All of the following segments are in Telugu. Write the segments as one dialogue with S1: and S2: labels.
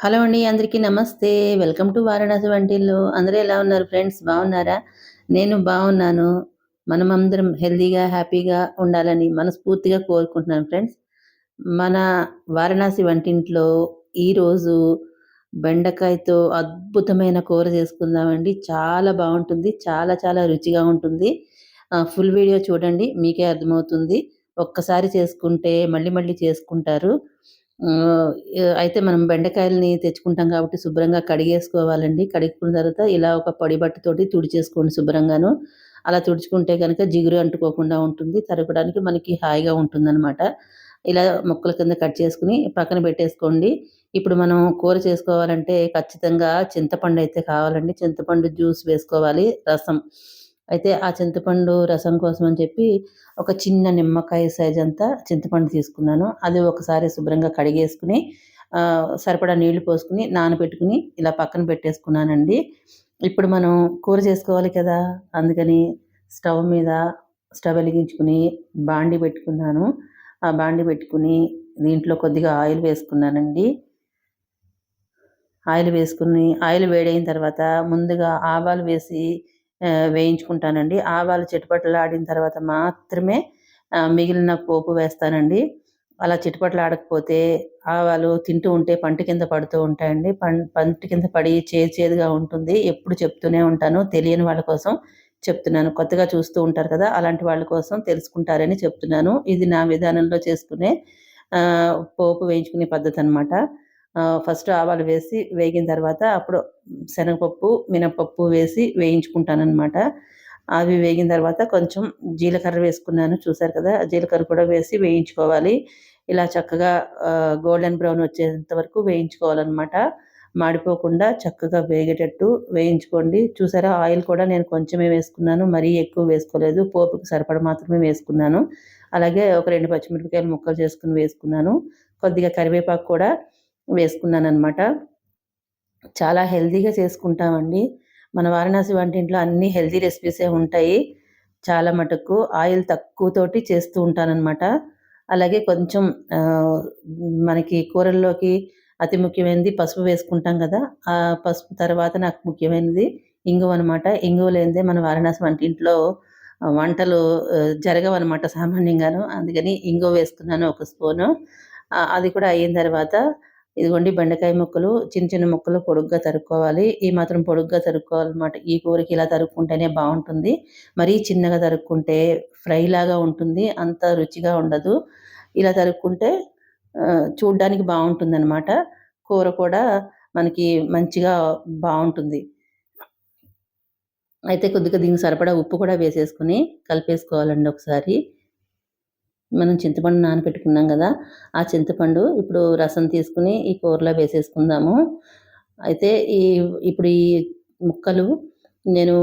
S1: హలో అండి. అందరికీ నమస్తే. వెల్కమ్ టు వారణాసి వంటిల్లు. అందరూ ఎలా ఉన్నారు ఫ్రెండ్స్? బాగున్నారా? నేను బాగున్నాను. మనమందరం హెల్తీగా, హ్యాపీగా ఉండాలని మనస్ఫూర్తిగా కోరుకుంటున్నాను ఫ్రెండ్స్. మన వారణాసి వంటింట్లో ఈరోజు బెండకాయతో అద్భుతమైన కూర చేసుకుందామండి. చాలా బావుంటుంది. చాలా చాలా రుచిగా ఉంటుంది. ఫుల్ వీడియో చూడండి. మీకే అర్థమవుతుంది. ఒక్కసారి చేసుకుంటే మళ్ళీ మళ్ళీ చేసుకుంటారు. ఆహ్, అయితే మనం బెండకాయలని తెచ్చుకుంటాం కాబట్టి శుభ్రంగా కడిగేసుకోవాలండి. కడుక్కున్న తర్వాత ఇలా ఒక పొడి బట్టతోటి తుడిచేసుకోండి శుభ్రంగాను. అలా తుడుచుకుంటే గనక జిగురు అంటుకోకుండా ఉంటుంది. తరగడానికి మనకి హాయిగా ఉంటుందనమాట. ఇలా ముక్కల కింద కట్ చేసుకొని పక్కన పెట్టేసుకోండి. ఇప్పుడు మనం కూర చేసుకోవాలంటే ఖచ్చితంగా చింతపండయితే కావాలండి. చింతపండు జ్యూస్ వేసుకోవాలి. రసం. అయితే ఆ చింతపండు రసం కోసం అని చెప్పి ఒక చిన్న నిమ్మకాయ సైజంతా చింతపండు తీసుకున్నాను. అది ఒకసారి శుభ్రంగా కడిగేసుకొని సరిపడా నీళ్లు పోసుకొని నానబెట్టుకొని ఇలా పక్కన పెట్టేసుకున్నానండి. ఇప్పుడు మనం కూర చేసుకోవాలి కదా! అందుకని స్టవ్ వెలిగించుకొని బాండీ పెట్టుకున్నాను. ఆ బాండీ పెట్టుకొని దీంట్లో కొద్దిగా ఆయిల్ వేసుకున్నానండి. ఆయిల్ వేడైన తర్వాత ముందుగా ఆవాలు వేసి వేయించుకుంటానండి. ఆవాలు చిటపటలాడిన తర్వాత మాత్రమే మిగిలిన పోపు వేస్తానండి. అలా చిటపటలాడకపోతే ఆవాలు తింటూ ఉంటే పంటి కింద పడుతూ ఉంటాయండి. పంటి కింద పడి చేదుగా ఉంటుంది. ఎప్పుడు చెప్తూనే ఉంటాను. తెలియని వాళ్ళ కోసం చెప్తున్నాను. కొత్తగా చూస్తూ ఉంటారు కదా! అలాంటి వాళ్ళ కోసం తెలుసుకుంటారని చెప్తున్నాను. ఇది నా విధానంలో చేసుకునే పోపు వేయించుకునే పద్ధతనమాట. ఫస్ట్ ఆవాలు వేసి వేగిన తర్వాత అప్పుడు శనగపప్పు, మినపప్పు వేసి వేయించుకుంటాననమాట. అవి వేగిన తర్వాత కొంచెం జీలకర్ర వేసుకున్నాను. చూసారు కదా! జీలకర్ర కూడా వేసి వేయించుకోవాలి. ఇలా చక్కగా గోల్డెన్ బ్రౌన్ వచ్చేంత వరకు వేయించుకోవాలనమాట. మాడిపోకుండా చక్కగా వేగేటట్టు వేయించుకోండి. చూసారా ఆయిల్ కూడా నేను కొంచెమే వేసుకున్నాను. మరీ ఎక్కువ వేసుకోలేదు. పోపుకి సరిపడా మాత్రమే వేసుకున్నాను. అలాగే ఒక 2 పచ్చిమిరపకాయలు ముక్కలు చేసుకొని వేసుకున్నాను. కొద్దిగా కరివేపాకు కూడా వేసుకున్నాననమాట. చాలా హెల్తీగా చేసుకుంటామండి. మన వారణాసి వంటింట్లో అన్నీ హెల్తీ రెసిపీసే ఉంటాయి. చాలా మటుకు ఆయిల్ తక్కువతోటి చేస్తూ ఉంటాననమాట. అలాగే కొంచెం మనకి కూరల్లోకి అతి ముఖ్యమైనది పసుపు వేసుకుంటాం కదా! ఆ పసుపు తర్వాత నాకు ముఖ్యమైనది ఇంగువనమాట. ఇంగువ లేనిదే మన వారణాసి వంటింట్లో వంటలు జరగవనమాట సామాన్యంగాను. అందుకని ఇంగువ వేసుకున్నాను ఒక స్పూను. అది కూడా అయిన తర్వాత ఇదిగోండి బెండకాయ ముక్కలు చిన్న చిన్న ముక్కలు పొడుగ్గా తరుక్కోవాలి. ఈ మాత్రం పొడుగ్గా తరుక్కోవాలనమాట. ఈ కూరకి ఇలా తరుక్కుంటేనే బావుంటుంది. మరీ చిన్నగా తరుక్కుంటే ఫ్రైలాగా ఉంటుంది. అంత రుచిగా ఉండదు. ఇలా తరుక్కుంటే చూడ్డానికి బావుంటుందనమాట. కూర కూడా మనకి మంచిగా బావుంటుంది. అయితే కొద్దిగా దీనికి సరిపడా ఉప్పు కూడా వేసేసుకొని కలిపేసుకోవాలండి ఒకసారి. మనం చింతపండు నానబెట్టుకున్నాం గదా! ఆ చింతపండు ఇప్పుడు రసం తీసుకొని ఈ కూరలో వేసేసుకుందాము. అయితే ఇప్పుడు ఈ ముక్కలు నేను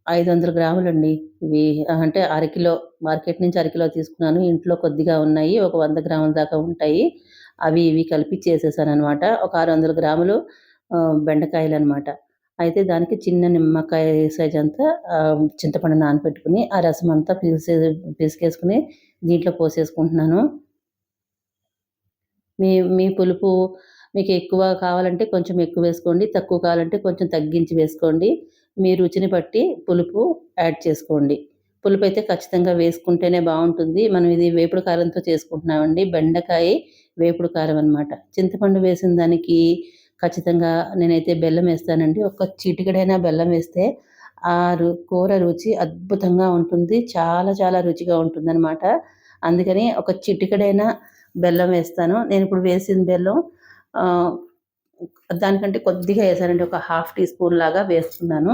S1: 500 గ్రాములండి. ఇవి అంటే అరకిలో మార్కెట్ నుంచి అరకిలో తీసుకున్నాను. ఇంట్లో కొద్దిగా ఉన్నాయి. ఒక 100 గ్రాముల దాకా ఉంటాయి. అవి ఇవి కలిపి చేసేసాననమాట. ఒక 600 గ్రాములు బెండకాయలనమాట. అయితే దానికి చిన్న నిమ్మకాయ సైజంతా చింతపండు నానబెట్టుకొని ఆ రసమంతా పిసికేసుకొని దీంట్లో పోసేసుకుంటున్నాను. మీ మీ పులుపు మీకు ఎక్కువ కావాలంటే కొంచెం ఎక్కువ వేసుకోండి. తక్కువ కావాలంటే కొంచెం తగ్గించి వేసుకోండి. మీ రుచిని బట్టి పులుపు యాడ్ చేసుకోండి. పులుపైతే ఖచ్చితంగా వేసుకుంటేనే బావుంటుంది. మనం ఇది వేపుడు కారంతో చేసుకుంటున్నామండి. బెండకాయ వేపుడు కారం అనమాట. చింతపండు వేసిన దానికి ఖచ్చితంగా నేనైతే బెల్లం వేస్తానండి. ఒక్క చిటికెడైనా బెల్లం వేస్తే కూర రుచి అద్భుతంగా ఉంటుంది. చాలా చాలా రుచిగా ఉంటుందనమాట. అందుకని ఒక చిటికెడైనా బెల్లం వేస్తాను. నేనిప్పుడు వేసిన బెల్లం ఆహ్, దానికంటే కొద్దిగా ఏసానండి. ఒక హాఫ్ టీ స్పూన్ లాగా వేస్తున్నాను.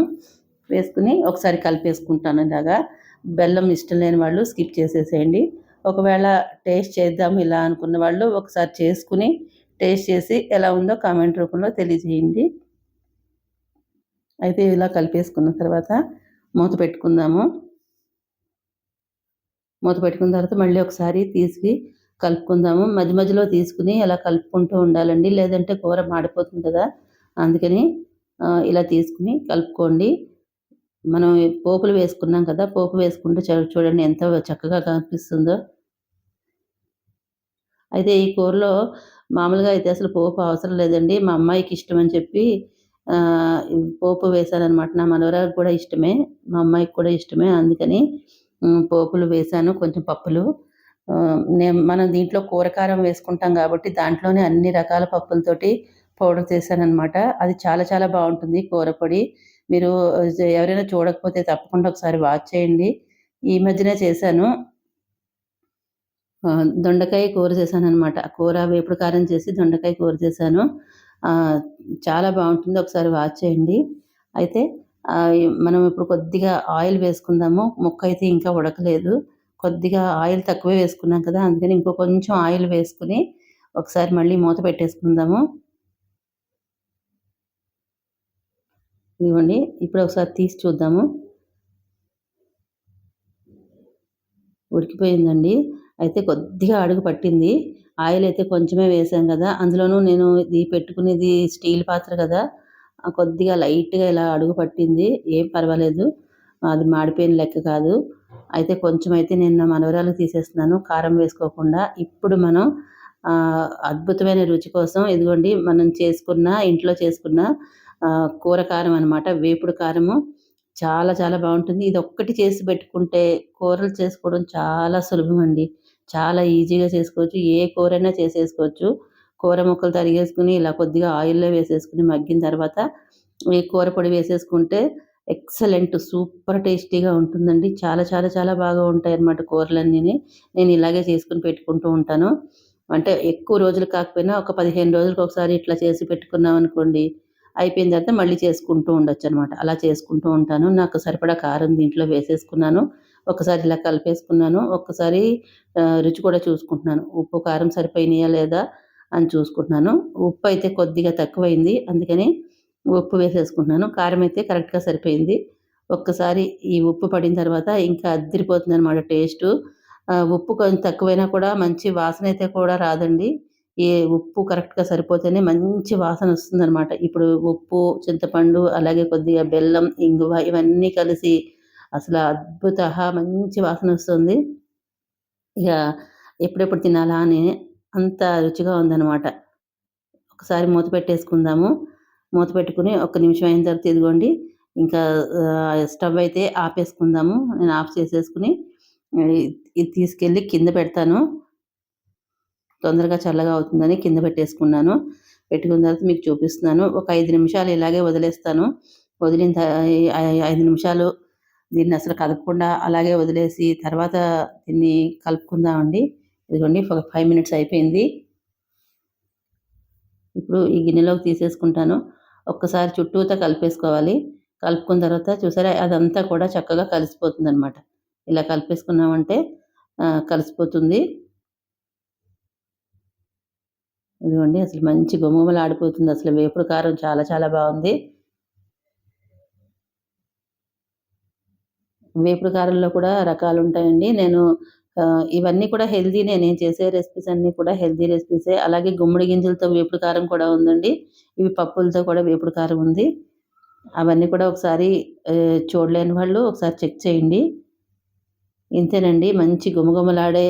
S1: వేసుకొని ఒకసారి కలిపేసుకుంటాను ఇలాగా. బెల్లం ఇష్టం లేని వాళ్ళు స్కిప్ చేసేసేయండి. ఒకవేళ టేస్ట్ చేద్దాం ఇలా అనుకున్న వాళ్ళు ఒకసారి చేసుకొని టేస్ట్ చేసి ఎలా ఉందో కామెంట్ రూపంలో తెలియజేయండి. అయితే ఇలా కలిపేసుకున్న తర్వాత మూత పెట్టుకుందాము. మూత పెట్టుకున్న తర్వాత మళ్ళీ ఒకసారి తీసి కలుపుకుందాము. మధ్య మధ్యలో తీసుకొని అలా కలుపుకుంటూ ఉండాలండి. లేదంటే కూర మాడిపోతుంది కదా! అందుకని ఇలా తీసుకొని కలుపుకోండి. మనం పోపులు వేసుకున్నాం కదా! పోపు వేసుకుంటే చూడండి ఎంత చక్కగా కనిపిస్తుందో. అయితే ఈ కూరలో మామూలుగా అయితే అసలు పోపు అవసరం లేదండి. మా అమ్మాయికి ఇష్టమని చెప్పి ఆహ్, పోపు వేశాననమాట. నా మనవరాలికి కూడా ఇష్టమే. మా అమ్మాయికి కూడా ఇష్టమే. అందుకని పోపులు వేశాను. కొంచెం పప్పులు. మనం దీంట్లో కూరకారం వేసుకుంటాం గాబట్టి దాంట్లోనే అన్ని రకాల పప్పులతోటి పౌడర్ చేశాననమాట. అది చాలా చాలా బావుంటుంది కూర పొడి. మీరు ఎవరైనా చూడకపోతే తప్పకుండా ఒకసారి వాచ్ చేయండి. ఈ మధ్యనే చేశాను. దొండకాయ కూర చేశాననమాట. కూర వేపుడు కారం చేసి దొండకాయ కూర చేశాను. ఆహ్, చాలా బావుంటుంది. ఒకసారి వాచ్ చేయండి. అయితే మనం ఇప్పుడు కొద్దిగా ఆయిల్ వేసుకుందాము. ముక్కయితే ఇంకా ఉడకలేదు. కొద్దిగా ఆయిల్ తక్కువే వేసుకున్నాం కదా! అందుకని ఇంకో కొంచెం ఆయిల్ వేసుకొని ఒకసారి మళ్ళీ మూత పెట్టేసుకుందాము. ఇదిగోండి. ఇప్పుడు ఒకసారి తీసి చూద్దాము. ఉడికిపోయిందండి. అయితే కొద్దిగా అడుగు పట్టింది. ఆయిలయితే కొంచెమే వేశాం గదా! అందులోనూ నేను ఇది పెట్టుకునేది స్టీల్ పాత్ర గదా! కొద్దిగా లైట్‌గా ఇలా అడుగు పట్టింది. ఏం పర్వాలేదు. అది మాడిపోయిన లెక్క కాదు. అయితే కొంచెమైతే నేను నా మనవరాలికి తీసేస్తున్నాను కారం వేసుకోకుండా. ఇప్పుడు మనం అద్భుతమైన రుచి కోసం ఇదిగోండి మనం చేసుకున్న ఇంట్లో చేసుకున్న కూర కారం అనమాట. వేపుడు కారము. చాలా చాలా బావుంటుంది. ఇదొక్కటి చేసి పెట్టుకుంటే కూరలు చేసుకోవడం చాలా సులభమండి. చాలా ఈజీగా చేసుకోవచ్చు. ఏ కూరైనా చేసేసుకోవచ్చు. కూర ముక్కలు తరిగేసుకొని ఇలా కొద్దిగా ఆయిల్‌లో వేసేసుకొని మగ్గిన తర్వాత ఈ కూర పొడి వేసేసుకుంటే ఎక్సలెంట్ సూపర్ టేస్టీగా ఉంటుందండి. చాలా చాలా చాలా బాగా ఉంటాయన్నమాట కూరలన్నీని. నేను ఇలాగే చేసుకొని పెట్టుకుంటూ ఉంటాను. అంటే ఎక్కువ రోజులు కాకపోయినా ఒక 15 రోజులకొకసారి ఇట్లా చేసి పెట్టుకున్నామనుకోండి అయిపోయిన తర్వాత మళ్ళీ చేసుకుంటూ ఉండొచ్చనమాట. అలా చేసుకుంటూ ఉంటాను. నాకు సరిపడా కారం దీంట్లో వేసేసుకున్నాను. ఒకసారి ఇలా కలిపేసుకున్నాను. ఒక్కసారి రుచి కూడా చూసుకుంటున్నాను. ఉప్పు, కారం సరిపోయినాయా లేదా అని చూసుకుంటున్నాను. ఉప్పయితే కొద్దిగా తక్కువైంది. అందుకని ఉప్పు వేసేసుకుంటున్నాను. కారం అయితే కరెక్ట్‌గా సరిపోయింది. ఒక్కసారి ఈ ఉప్పు పడిన తర్వాత ఇంకా అద్దిరిపోతుందనమాట టేస్టు. ఉప్పు కొంచెం తక్కువైనా కూడా మంచి వాసనయితే కూడా రాదండి. ఉప్పు కరెక్ట్‌గా సరిపోతేనే మంచి వాసనొస్తుందనమాట. ఇప్పుడు ఉప్పు, చింతపండు అలాగే కొద్దిగా బెల్లం, ఇంగువ ఇవన్నీ కలిసి అసల మంచి వాసనొస్తుంది. ఇక ఎప్పుడెప్పుడు తినాలా అని అంత రుచిగా ఉందనమాట. ఒకసారి మూత పెట్టేసుకుందాము. మూత పెట్టుకొని ఒక్క నిమిషం అయిన తర్వాత ఇదిగోండి ఇంకా స్టవ్ అయితే ఆపేసుకుందాము. నేను ఆఫ్ చేసేసుకొని ఇది తీసుకెళ్ళి కింద పెడతాను. తొందరగా చల్లగా అవుతుందని కింద పెట్టేసుకున్నాను. పెట్టుకున్న తర్వాత మీకు చూపిస్తున్నాను. ఒక 5 నిమిషాలు ఇలాగే వదిలేస్తాను. వదిలిన 5 నిమిషాలు దీన్ని అసలు కదపకుండా అలాగే వదిలేసి తర్వాత దీన్ని కలుపుకుందామండి. ఇదిగోండి 5 మినిట్స్ అయిపోయింది. ఇప్పుడు ఈ గిన్నెలోకి తీసేసుకుంటాను. ఒక్కసారి చుట్టూతా కలిపేసుకోవాలి. కలుపుకున్న తర్వాత చూసారా అదంతా కూడా చక్కగా కలిసిపోతుందనమాట. ఇలా కలిపేసుకున్నామంటే కలిసిపోతుంది. ఇదిగోండి అసలు మంచి గుమగుమలాడిపోతుంది. అసలు వేపుడు కారం చాలా చాలా బావుంది. వేపుడు కారంలో కూడా రకాలుంటాయండి. నేను ఇవన్నీ కూడా హెల్తీనే. నేను చేసే రెసిపీస్ అన్నీ కూడా హెల్తీ రెసిపీసే. అలాగే గుమ్మడి గింజలతో వేపుడు కారం కూడా ఉందండి. ఇవి పప్పులతో కూడా వేపుడు కారం ఉంది. అవన్నీ కూడా ఒకసారి చూడలేని వాళ్ళు ఒకసారి చెక్ చేయండి. ఇంతేనండి మంచి గుమగుమలాడే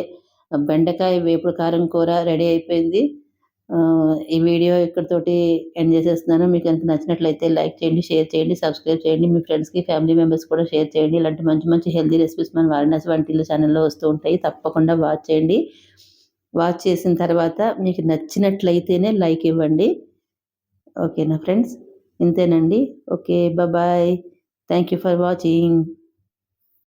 S1: బెండకాయ వేపుడు కారం కూర రెడీ అయిపోయింది. ఈ వీడియో ఇక్కడితోటి ఎండ్ చేసేస్తున్నాను. మీకు గనుక నచ్చినట్లయితే లైక్ చేయండి, షేర్ చేయండి, సబ్స్క్రైబ్ చేయండి. మీ ఫ్రెండ్స్‌కి, ఫ్యామిలీ మెంబర్స్ కూడా షేర్ చేయండి. ఇలాంటి మంచి మంచి హెల్తీ రెసిపీస్ మన వారణాసి వంటిల్లు ఛానెల్‌లో వస్తూ ఉంటాయి. తప్పకుండా వాచ్ చేయండి. వాచ్ చేసిన తర్వాత మీకు నచ్చినట్లయితేనే లైక్ ఇవ్వండి. ఓకేనా ఫ్రెండ్స్? ఇంతేనండి. Okay. Bye. Thank you for watching.